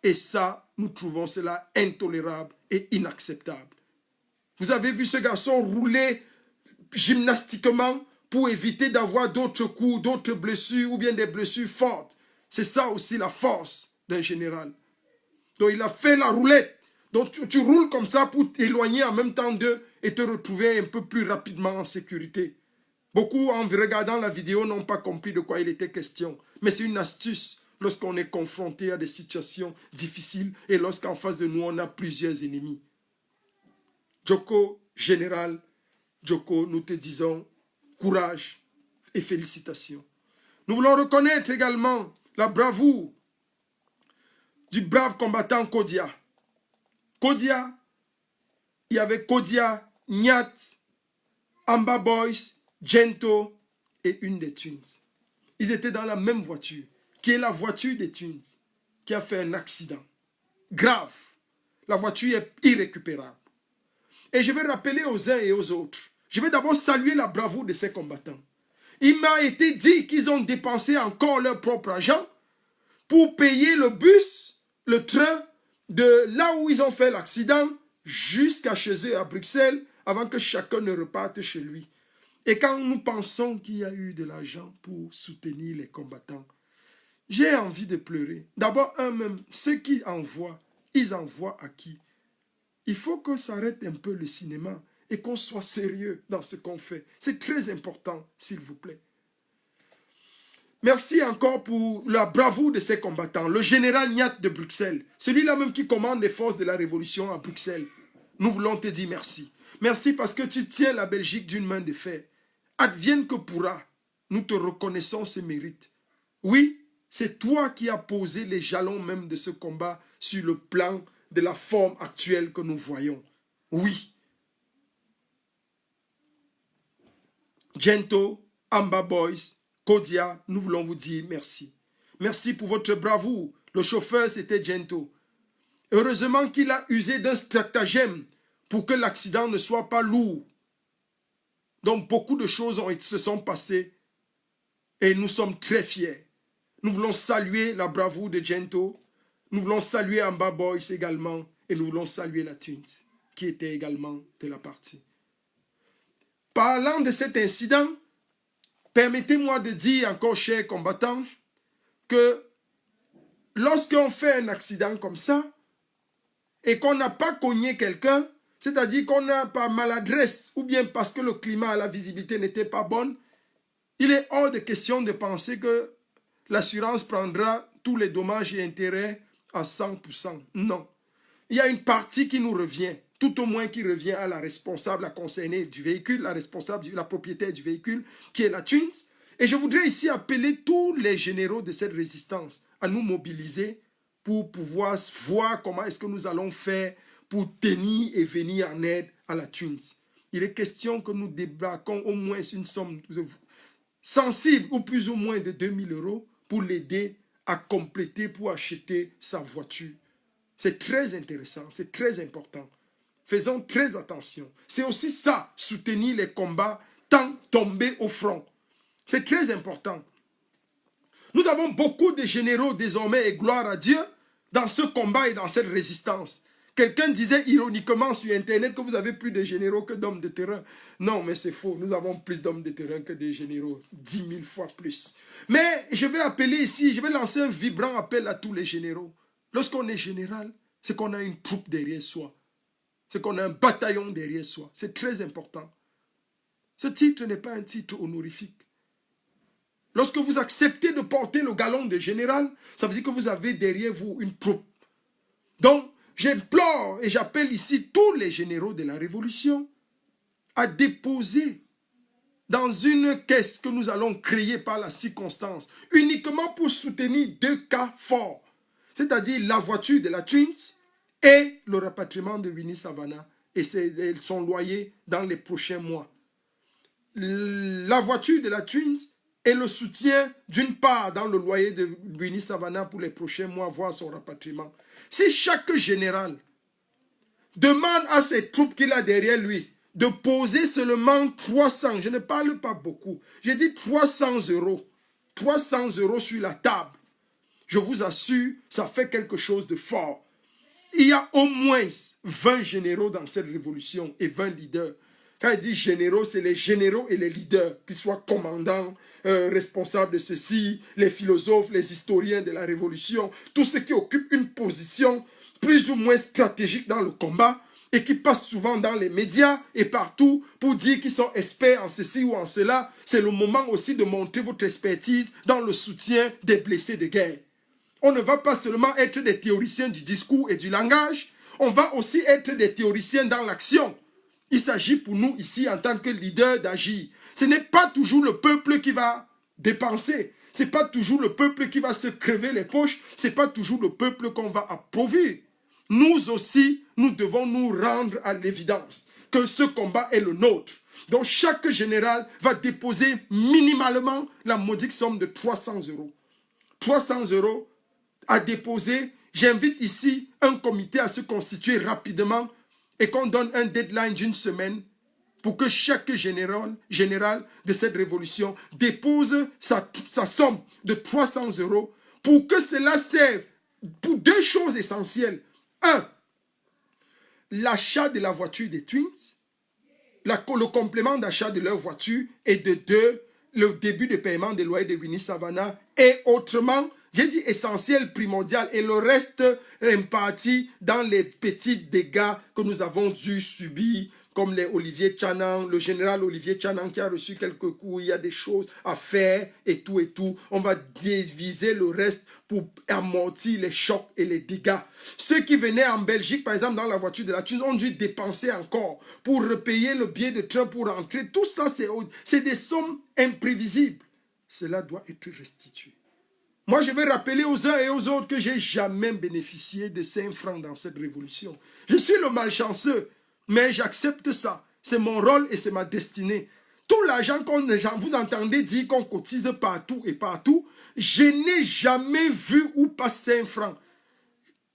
Et ça, nous trouvons cela intolérable et inacceptable. Vous avez vu ce garçon rouler gymnastiquement pour éviter d'avoir d'autres coups, d'autres blessures ou bien des blessures fortes. C'est ça aussi la force d'un général. Donc il a fait la roulette. Donc tu roules comme ça pour t'éloigner en même temps d'eux et te retrouver un peu plus rapidement en sécurité. Beaucoup en regardant la vidéo n'ont pas compris de quoi il était question. Mais c'est une astuce lorsqu'on est confronté à des situations difficiles et lorsqu'en face de nous on a plusieurs ennemis. Joko général Djoko, nous te disons courage et félicitations. Nous voulons reconnaître également la bravoure du brave combattant Kodia. Kodia, il y avait Kodia, Nyat, Amba Boys, Gento et une des Twins. Ils étaient dans la même voiture, qui est la voiture des Twins, qui a fait un accident grave. La voiture est irrécupérable. Et je vais rappeler aux uns et aux autres, je vais d'abord saluer la bravoure de ces combattants. Il m'a été dit qu'ils ont dépensé encore leur propre argent pour payer le bus, le train, de là où ils ont fait l'accident jusqu'à chez eux à Bruxelles, avant que chacun ne reparte chez lui. Et quand nous pensons qu'il y a eu de l'argent pour soutenir les combattants, j'ai envie de pleurer. D'abord, eux-mêmes, ceux qui envoient, ils envoient à qui? Il faut qu'on s'arrête un peu le cinéma et qu'on soit sérieux dans ce qu'on fait. C'est très important, s'il vous plaît. Merci encore pour la bravoure de ces combattants. Le général Nyat de Bruxelles, celui-là même qui commande les forces de la révolution à Bruxelles. Nous voulons te dire merci. Merci parce que tu tiens la Belgique d'une main de fer. Advienne que pourra, nous te reconnaissons ce mérite. Oui, c'est toi qui as posé les jalons même de ce combat sur le plan de la forme actuelle que nous voyons. Oui. Gento, Amba Boys, Kodia, nous voulons vous dire merci. Merci pour votre bravoure. Le chauffeur, c'était Gento. Heureusement qu'il a usé d'un stratagème pour que l'accident ne soit pas lourd. Donc beaucoup de choses se sont passées et nous sommes très fiers. Nous voulons saluer la bravoure de Gento. Nous voulons saluer Amba Boys également et nous voulons saluer la Twins qui était également de la partie. Parlant de cet incident, permettez-moi de dire encore, chers combattants, que lorsqu'on fait un accident comme ça et qu'on n'a pas cogné quelqu'un, c'est-à-dire qu'on n'a pas maladresse ou bien parce que le climat, la visibilité n'était pas bonne, il est hors de question de penser que l'assurance prendra tous les dommages et intérêts à 100%. Non. Il y a une partie qui nous revient, tout au moins qui revient à la responsable, la concernée du véhicule, la responsable, la propriétaire du véhicule, qui est la Twins. Et je voudrais ici appeler tous les généraux de cette résistance à nous mobiliser pour pouvoir voir comment est-ce que nous allons faire pour tenir et venir en aide à la Twins. Il est question que nous débarquons au moins une somme sensible ou plus ou moins de 2000 € pour l'aider à compléter, pour acheter sa voiture. C'est très intéressant, c'est très important. Faisons très attention. C'est aussi ça, soutenir les combats tant tombés au front. C'est très important. Nous avons beaucoup de généraux désormais, et gloire à Dieu, dans ce combat et dans cette résistance. Quelqu'un disait ironiquement sur Internet que vous avez plus de généraux que d'hommes de terrain. Non, mais c'est faux. Nous avons plus d'hommes de terrain que de généraux. 10 000 fois plus. Mais je vais appeler ici, je vais lancer un vibrant appel à tous les généraux. Lorsqu'on est général, c'est qu'on a une troupe derrière soi. C'est qu'on a un bataillon derrière soi. C'est très important. Ce titre n'est pas un titre honorifique. Lorsque vous acceptez de porter le galon de général, ça veut dire que vous avez derrière vous une troupe. Donc, j'implore et j'appelle ici tous les généraux de la Révolution à déposer dans une caisse que nous allons créer par la circonstance, uniquement pour soutenir deux cas forts, c'est-à-dire la voiture de la Twins et le rapatriement de Winnie Savannah et son loyer dans les prochains mois. La voiture de la Twins et le soutien d'une part dans le loyer de Winnie Savannah pour les prochains mois, voire son rapatriement. Si chaque général demande à ses troupes qu'il a derrière lui de poser seulement 300, je ne parle pas beaucoup, j'ai dit 300 €, 300 € sur la table, je vous assure, ça fait quelque chose de fort. Il y a au moins 20 généraux dans cette révolution et 20 leaders. Quand il dit généraux, c'est les généraux et les leaders, qu'ils soient commandants, responsables de ceci, les philosophes, les historiens de la révolution, tous ceux qui occupent une position plus ou moins stratégique dans le combat et qui passent souvent dans les médias et partout pour dire qu'ils sont experts en ceci ou en cela. C'est le moment aussi de montrer votre expertise dans le soutien des blessés de guerre. On ne va pas seulement être des théoriciens du discours et du langage, on va aussi être des théoriciens dans l'action. Il s'agit pour nous ici en tant que leader d'agir. Ce n'est pas toujours le peuple qui va dépenser. Ce n'est pas toujours le peuple qui va se crever les poches. Ce n'est pas toujours le peuple qu'on va appauvrir. Nous aussi, nous devons nous rendre à l'évidence que ce combat est le nôtre. Donc chaque général va déposer minimalement la modique somme de 300 euros. 300 euros à déposer. J'invite ici un comité à se constituer rapidement et qu'on donne un deadline d'une semaine pour que chaque général de cette révolution dépose sa somme de 300 euros pour que cela serve pour deux choses essentielles. Un, l'achat de la voiture des Twins, le complément d'achat de leur voiture, et de deux, le début de paiement des loyers de Winnie Savannah, et autrement, j'ai dit essentiel, primordial, et le reste réparti dans les petits dégâts que nous avons dû subir, comme les Olivier Tchanan, le général Olivier Tchanan qui a reçu quelques coups, il y a des choses à faire et tout et tout. On va diviser le reste pour amortir les chocs et les dégâts. Ceux qui venaient en Belgique, par exemple, dans la voiture de la Thune, ont dû dépenser encore pour repayer le billet de train pour rentrer. Tout ça, c'est des sommes imprévisibles. Cela doit être restitué. Moi, je vais rappeler aux uns et aux autres que je n'ai jamais bénéficié de 5 francs dans cette révolution. Je suis le malchanceux. Mais j'accepte ça. C'est mon rôle et c'est ma destinée. Tout l'argent vous entendez dire qu'on cotise partout et partout, je n'ai jamais vu où passe 5 francs.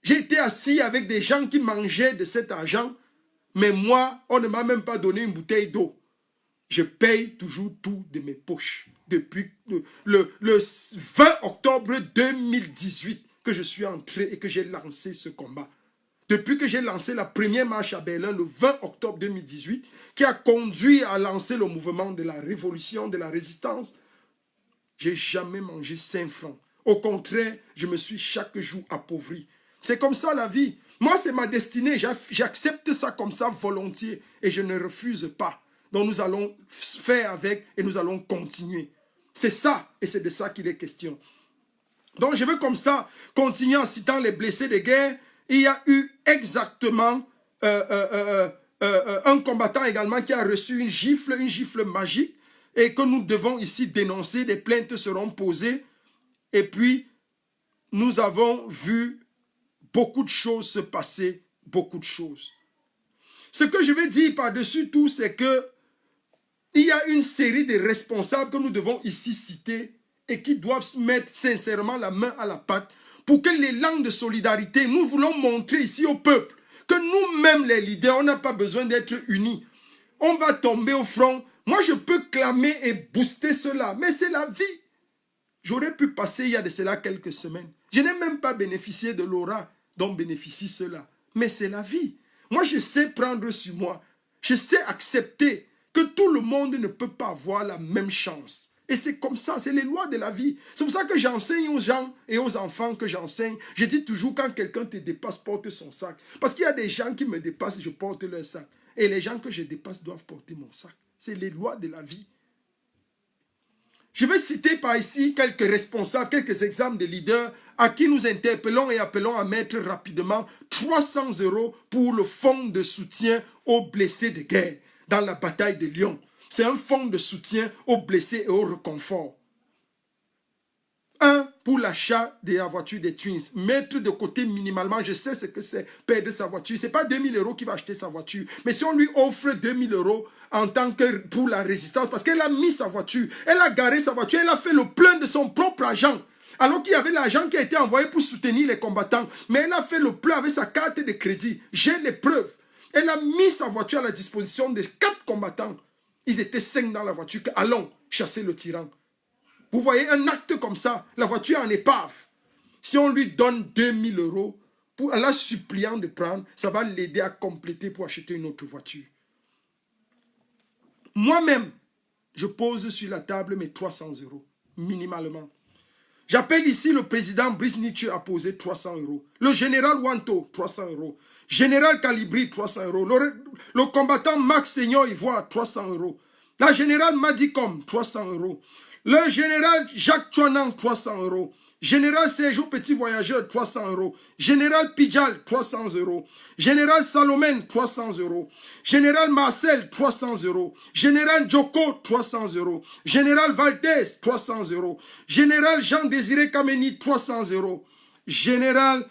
J'ai été assis avec des gens qui mangeaient de cet argent, mais moi, on ne m'a même pas donné une bouteille d'eau. Je paye toujours tout de mes poches. Depuis le 20 octobre 2018 que je suis entré et que j'ai lancé ce combat. Depuis que j'ai lancé la première marche à Berlin le 20 octobre 2018, qui a conduit à lancer le mouvement de la révolution, de la résistance, je n'ai jamais mangé 5 francs. Au contraire, je me suis chaque jour appauvri. C'est comme ça la vie. Moi, c'est ma destinée. J'accepte ça comme ça volontiers et je ne refuse pas. Donc nous allons faire avec et nous allons continuer. C'est ça et c'est de ça qu'il est question. Donc je veux comme ça continuer en citant les blessés de guerre. Il y a eu exactement un combattant également qui a reçu une gifle magique et que nous devons ici dénoncer. Des plaintes seront posées. Et puis, nous avons vu beaucoup de choses se passer, beaucoup de choses. Ce que je vais dire par-dessus tout, c'est que il y a une série de responsables que nous devons ici citer et qui doivent se mettre sincèrement la main à la pâte pour que l'élan de solidarité, nous voulons montrer ici au peuple que nous-mêmes les leaders, on n'a pas besoin d'être unis. On va tomber au front. Moi, je peux clamer et booster cela, mais c'est la vie. J'aurais pu passer il y a de cela quelques semaines. Je n'ai même pas bénéficié de l'aura dont bénéficie cela. Mais c'est la vie. Moi, je sais prendre sur moi. Je sais accepter que tout le monde ne peut pas avoir la même chance. Et c'est comme ça, c'est les lois de la vie. C'est pour ça que j'enseigne aux gens et aux enfants que j'enseigne. Je dis toujours, quand quelqu'un te dépasse, porte son sac. Parce qu'il y a des gens qui me dépassent, je porte leur sac. Et les gens que je dépasse doivent porter mon sac. C'est les lois de la vie. Je vais citer par ici quelques responsables, quelques exemples de leaders à qui nous interpellons et appelons à mettre rapidement 300 € pour le fonds de soutien aux blessés de guerre dans la bataille de Lyon. C'est un fonds de soutien aux blessés et au réconfort. Un, pour l'achat de la voiture des Twins. Mettre de côté minimalement, je sais ce que c'est perdre sa voiture. Ce n'est pas 2000 € qui va acheter sa voiture. Mais si on lui offre 2000 € en tant que pour la résistance, parce qu'elle a mis sa voiture, elle a garé sa voiture, elle a fait le plein de son propre argent. Alors qu'il y avait l'argent qui a été envoyé pour soutenir les combattants. Mais elle a fait le plein avec sa carte de crédit. J'ai les preuves. Elle a mis sa voiture à la disposition des 4 combattants. Ils étaient 5 dans la voiture. Allons chasser le tyran. Vous voyez un acte comme ça, la voiture en épave. Si on lui donne 2000 € pour la suppliant de prendre, ça va l'aider à compléter pour acheter une autre voiture. Moi-même, je pose sur la table mes 300 €, minimalement. J'appelle ici le président Brice Nietzsche à poser 300 €. Le général Wanto, 300 €. Général Calibri, 300 €. Le combattant Max Seigneur Ivoire, 300 €. La générale Madikom, 300 €. Le général Jacques Chouanan, 300 €. Général Séjour Petit Voyageur, 300 euros. Général Pidjal, 300 euros. Général Salomène, 300 euros. Général Marcel, 300 euros. Général Djoko, 300 euros. Général Valdez, 300 euros. Général Jean-Désiré Kameni, 300 euros. Général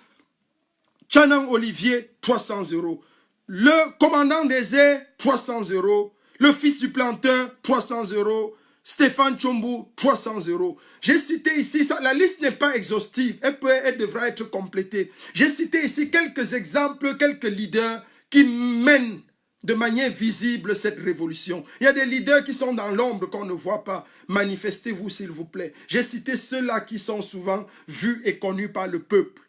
Tchanang Olivier, 300 euros. Le commandant des airs, 300 euros. Le fils du planteur, 300 euros. Stéphane Tchombu, 300 euros. J'ai cité ici, ça, la liste n'est pas exhaustive, elle devra être complétée. J'ai cité ici quelques exemples, quelques leaders qui mènent de manière visible cette révolution. Il y a des leaders qui sont dans l'ombre qu'on ne voit pas. Manifestez-vous s'il vous plaît. J'ai cité ceux-là qui sont souvent vus et connus par le peuple.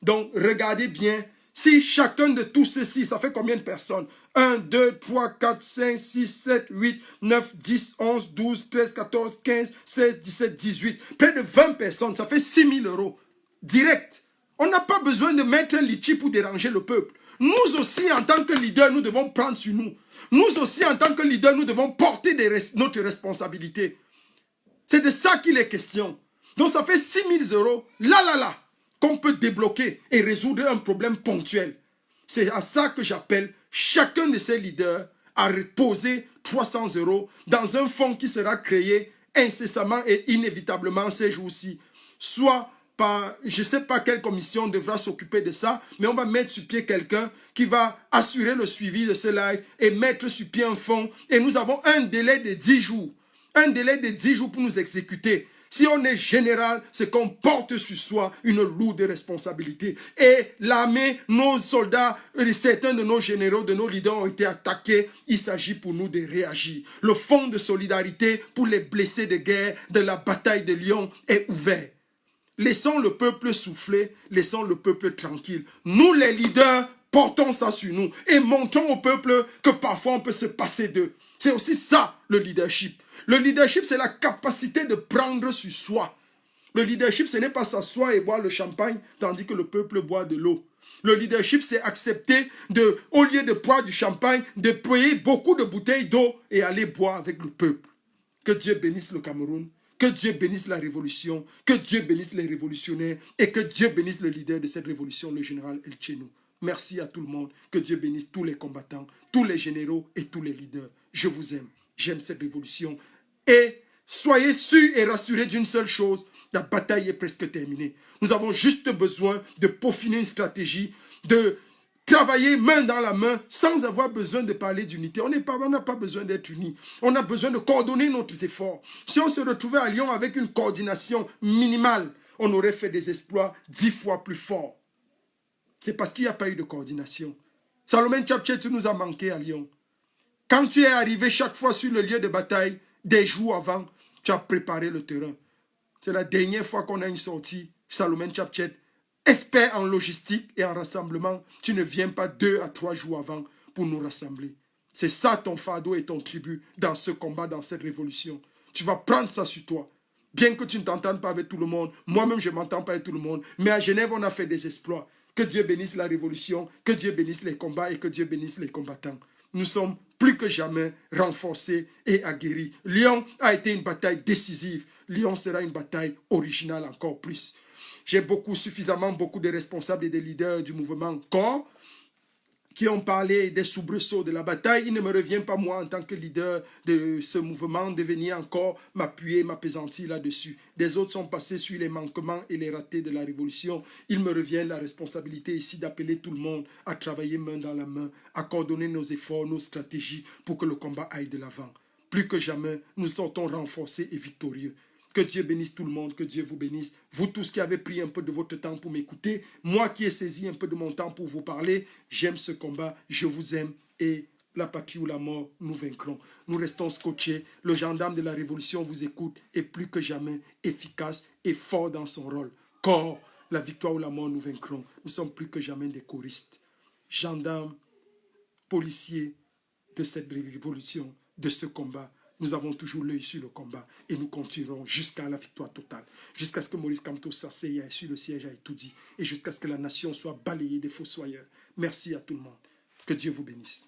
Donc regardez bien. Si chacun de tous ceux-ci, ça fait combien de personnes? 1, 2, 3, 4, 5, 6, 7, 8, 9, 10, 11, 12, 13, 14, 15, 16, 17, 18. Près de 20 personnes, ça fait 6 000 euros. Direct. On n'a pas besoin de mettre un litchi pour déranger le peuple. Nous aussi, en tant que leaders, nous devons prendre sur nous. Nous aussi, en tant que leaders, nous devons porter notre responsabilité. C'est de ça qu'il est question. Donc ça fait 6 000 euros. Là. Qu'on peut débloquer et résoudre un problème ponctuel. C'est à ça que j'appelle chacun de ces leaders à reposer 300 euros dans un fonds qui sera créé incessamment et inévitablement ces jours-ci. Soit par, je ne sais pas quelle commission devra s'occuper de ça, mais on va mettre sur pied quelqu'un qui va assurer le suivi de ce live et mettre sur pied un fonds. Et nous avons un délai de 10 jours. Un délai de 10 jours pour nous exécuter. Si on est général, c'est qu'on porte sur soi une lourde responsabilité. Et l'armée, nos soldats, certains de nos généraux, de nos leaders ont été attaqués. Il s'agit pour nous de réagir. Le fonds de solidarité pour les blessés de guerre de la bataille de Lyon est ouvert. Laissons le peuple souffler, laissons le peuple tranquille. Nous les leaders, portons ça sur nous et montrons au peuple que parfois on peut se passer d'eux. C'est aussi ça le leadership. Le leadership, c'est la capacité de prendre sur soi. Le leadership, ce n'est pas s'asseoir et boire le champagne, tandis que le peuple boit de l'eau. Le leadership, c'est accepter, au lieu de boire du champagne, de payer beaucoup de bouteilles d'eau et aller boire avec le peuple. Que Dieu bénisse le Cameroun, que Dieu bénisse la révolution, que Dieu bénisse les révolutionnaires et que Dieu bénisse le leader de cette révolution, le général El Tchénou. Merci à tout le monde, que Dieu bénisse tous les combattants, tous les généraux et tous les leaders. Je vous aime, j'aime cette révolution. Et soyez sûrs et rassurés d'une seule chose, la bataille est presque terminée. Nous avons juste besoin de peaufiner une stratégie, de travailler main dans la main sans avoir besoin de parler d'unité. On n'a pas besoin d'être unis. On a besoin de coordonner nos efforts. Si on se retrouvait à Lyon avec une coordination minimale, on aurait fait des exploits 10 fois plus forts. C'est parce qu'il n'y a pas eu de coordination. Salomon Tchapchet, tu nous as manqué à Lyon. Quand tu es arrivé chaque fois sur le lieu de bataille, des jours avant, tu as préparé le terrain. C'est la dernière fois qu'on a une sortie, Salomon Tchapchet, expert en logistique et en rassemblement. Tu ne viens pas 2 à 3 jours avant pour nous rassembler. C'est ça ton fardeau et ton tribut dans ce combat, dans cette révolution. Tu vas prendre ça sur toi. Bien que tu ne t'entendes pas avec tout le monde, moi-même je ne m'entends pas avec tout le monde, mais à Genève on a fait des exploits. Que Dieu bénisse la révolution, que Dieu bénisse les combats et que Dieu bénisse les combattants. Nous sommes plus que jamais renforcés et aguerris. Lyon a été une bataille décisive. Lyon sera une bataille originale encore plus. J'ai suffisamment beaucoup de responsables et de leaders du mouvement corps qui ont parlé des soubresauts de la bataille. Il ne me revient pas, moi, en tant que leader de ce mouvement, de venir encore m'appuyer, m'apaisantir là-dessus. Des autres sont passés sur les manquements et les ratés de la révolution. Il me revient la responsabilité ici d'appeler tout le monde à travailler main dans la main, à coordonner nos efforts, nos stratégies pour que le combat aille de l'avant. Plus que jamais, nous sortons renforcés et victorieux. Que Dieu bénisse tout le monde, que Dieu vous bénisse. Vous tous qui avez pris un peu de votre temps pour m'écouter, moi qui ai saisi un peu de mon temps pour vous parler, j'aime ce combat, je vous aime et la patrie ou la mort, nous vaincrons. Nous restons scotchés, le gendarme de la révolution vous écoute et plus que jamais efficace et fort dans son rôle. Corps, la victoire ou la mort, nous vaincrons. Nous sommes plus que jamais des choristes. Gendarmes, policiers de cette révolution, de ce combat. Nous avons toujours l'œil sur le combat et nous continuerons jusqu'à la victoire totale. Jusqu'à ce que Maurice Kamto s'asseye sur le siège à tout dit et jusqu'à ce que la nation soit balayée des fossoyeurs. Merci à tout le monde. Que Dieu vous bénisse.